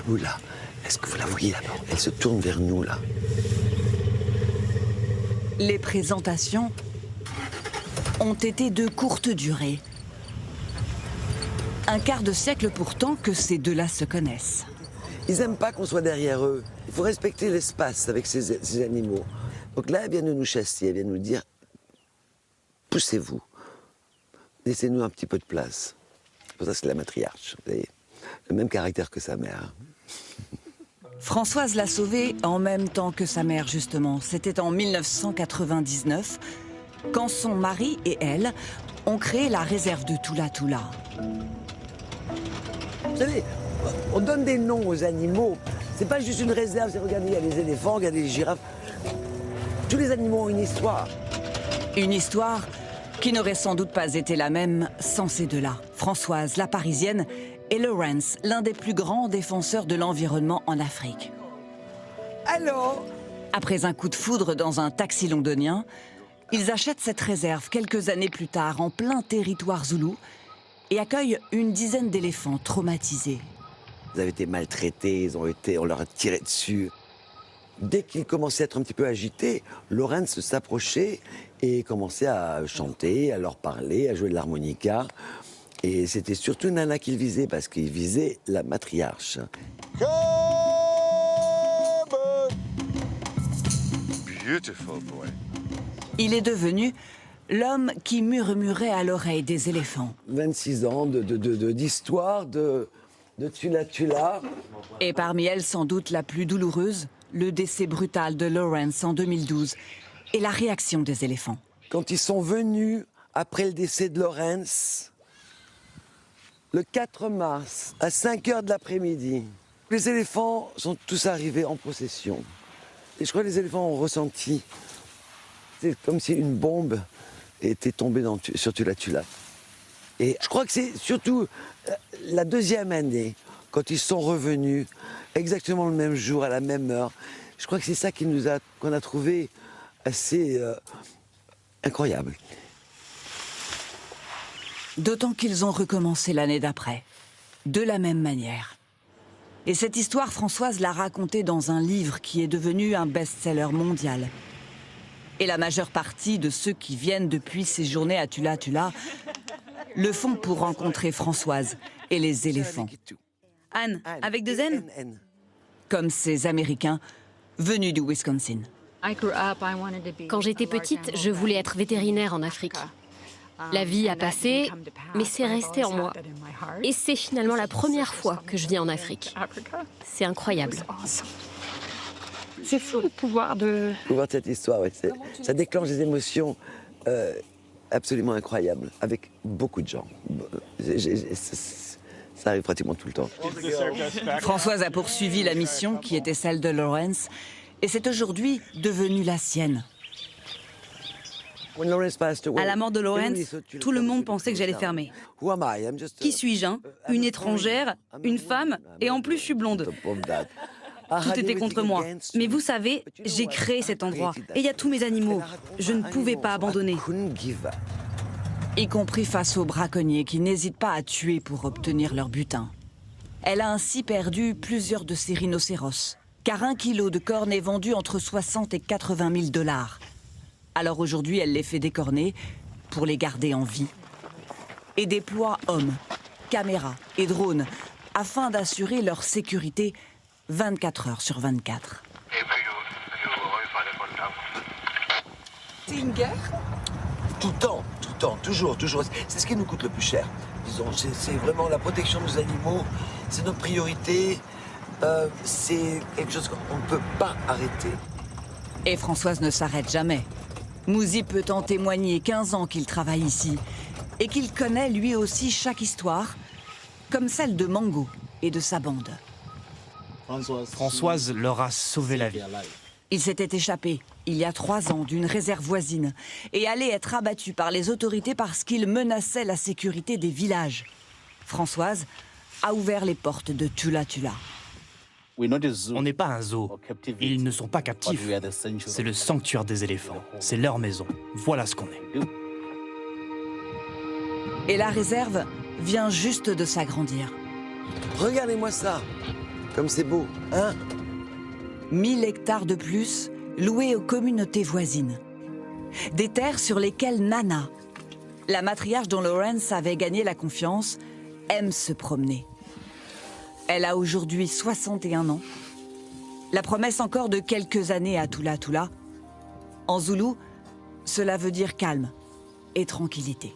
nous là. Est-ce que vous la voyez là? Elle se tourne vers nous là. Les présentations ont été de courte durée. Un quart de siècle pourtant que ces deux-là se connaissent. Ils n'aiment pas qu'on soit derrière eux. Il faut respecter l'espace avec ces animaux. Donc là, elle vient de nous chasser, elle vient de nous dire « Poussez-vous, laissez-nous un petit peu de place ». Pour ça, c'est la matriarche, vous voyez, le même caractère que sa mère. Françoise l'a sauvée en même temps que sa mère, justement. C'était en 1999, quand son mari et elle ont créé la réserve de Tula Tula. Vous savez, on donne des noms aux animaux. C'est pas juste une réserve, c'est regardez, il y a les éléphants, regardez les girafes. Tous les animaux ont une histoire. Une histoire qui n'aurait sans doute pas été la même sans ces deux-là. Françoise, la Parisienne, et Lawrence, l'un des plus grands défenseurs de l'environnement en Afrique. Alors, après un coup de foudre dans un taxi londonien, ils achètent cette réserve quelques années plus tard en plein territoire zoulou et accueillent une dizaine d'éléphants traumatisés. ils avaient été maltraités, on leur a tiré dessus. Dès qu'ils commençaient à être un petit peu agités, Lawrence s'approchait et commençait à chanter, à leur parler, à jouer de l'harmonica. Et c'était surtout Nana qu'il visait, parce qu'il visait la matriarche. Beautiful boy. Il est devenu l'homme qui murmurait à l'oreille des éléphants. 26 ans d'histoire de Tula Tula. Et parmi elles, sans doute la plus douloureuse, le décès brutal de Lawrence en 2012 et la réaction des éléphants. Quand ils sont venus, après le décès de Lawrence, le 4 mars, à 5 h de l'après-midi, les éléphants sont tous arrivés en procession. Et je crois que les éléphants ont ressenti, c'est comme si une bombe était tombée sur Tula Tula. Et je crois que c'est surtout la deuxième année, quand ils sont revenus, exactement le même jour, à la même heure. Je crois que c'est ça qu'on a trouvé assez incroyable. D'autant qu'ils ont recommencé l'année d'après, de la même manière. Et cette histoire, Françoise l'a racontée dans un livre qui est devenu un best-seller mondial. Et la majeure partie de ceux qui viennent depuis séjourner à Tula Tula le font pour rencontrer Françoise et les éléphants. Anne, avec deux N. Comme ces Américains venus du Wisconsin. Quand j'étais petite, je voulais être vétérinaire en Afrique. La vie a passé, mais c'est resté en moi. Et c'est finalement la première fois que je viens en Afrique. C'est incroyable. C'est fou le pouvoir de... Le pouvoir de cette histoire, ouais, ça déclenche des émotions absolument incroyables, avec beaucoup de gens. Ça arrive pratiquement tout le temps. Françoise a poursuivi la mission qui était celle de Lawrence, et c'est aujourd'hui devenu la sienne. À la mort de Lawrence, tout le monde pensait que j'allais fermer. Qui suis-je, hein? Une étrangère, une femme, et en plus je suis blonde. Tout était contre moi. Mais vous savez, j'ai créé cet endroit. Et il y a tous mes animaux. Je ne pouvais pas abandonner. Y compris face aux braconniers qui n'hésitent pas à tuer pour obtenir leur butin. Elle a ainsi perdu plusieurs de ses rhinocéros, car 1 kilo de corne est vendu entre 60 et 80 000 $. Alors aujourd'hui, elle les fait décorner pour les garder en vie. Et déploie hommes, caméras et drones afin d'assurer leur sécurité 24 heures sur 24. C'est une guerre? Tout le temps, toujours. C'est ce qui nous coûte le plus cher. Disons, c'est vraiment la protection de nos animaux, c'est notre priorité, c'est quelque chose qu'on ne peut pas arrêter. Et Françoise ne s'arrête jamais. Mouzi peut en témoigner, 15 ans qu'il travaille ici, et qu'il connaît lui aussi chaque histoire, comme celle de Mango et de sa bande. Françoise leur a sauvé la vie. Il s'était échappé, il y a 3 ans, d'une réserve voisine, et allait être abattu par les autorités parce qu'il menaçait la sécurité des villages. Françoise a ouvert les portes de Tula Tula. On n'est pas un zoo. Ils ne sont pas captifs. C'est le sanctuaire des éléphants. C'est leur maison. Voilà ce qu'on est. Et la réserve vient juste de s'agrandir. Regardez-moi ça. Comme c'est beau, hein? 1000 hectares de plus, loués aux communautés voisines. Des terres sur lesquelles Nana, la matriarche dont Lawrence avait gagné la confiance, aime se promener. Elle a aujourd'hui 61 ans. La promesse encore de quelques années à Tula Tula. En zoulou, cela veut dire calme et tranquillité.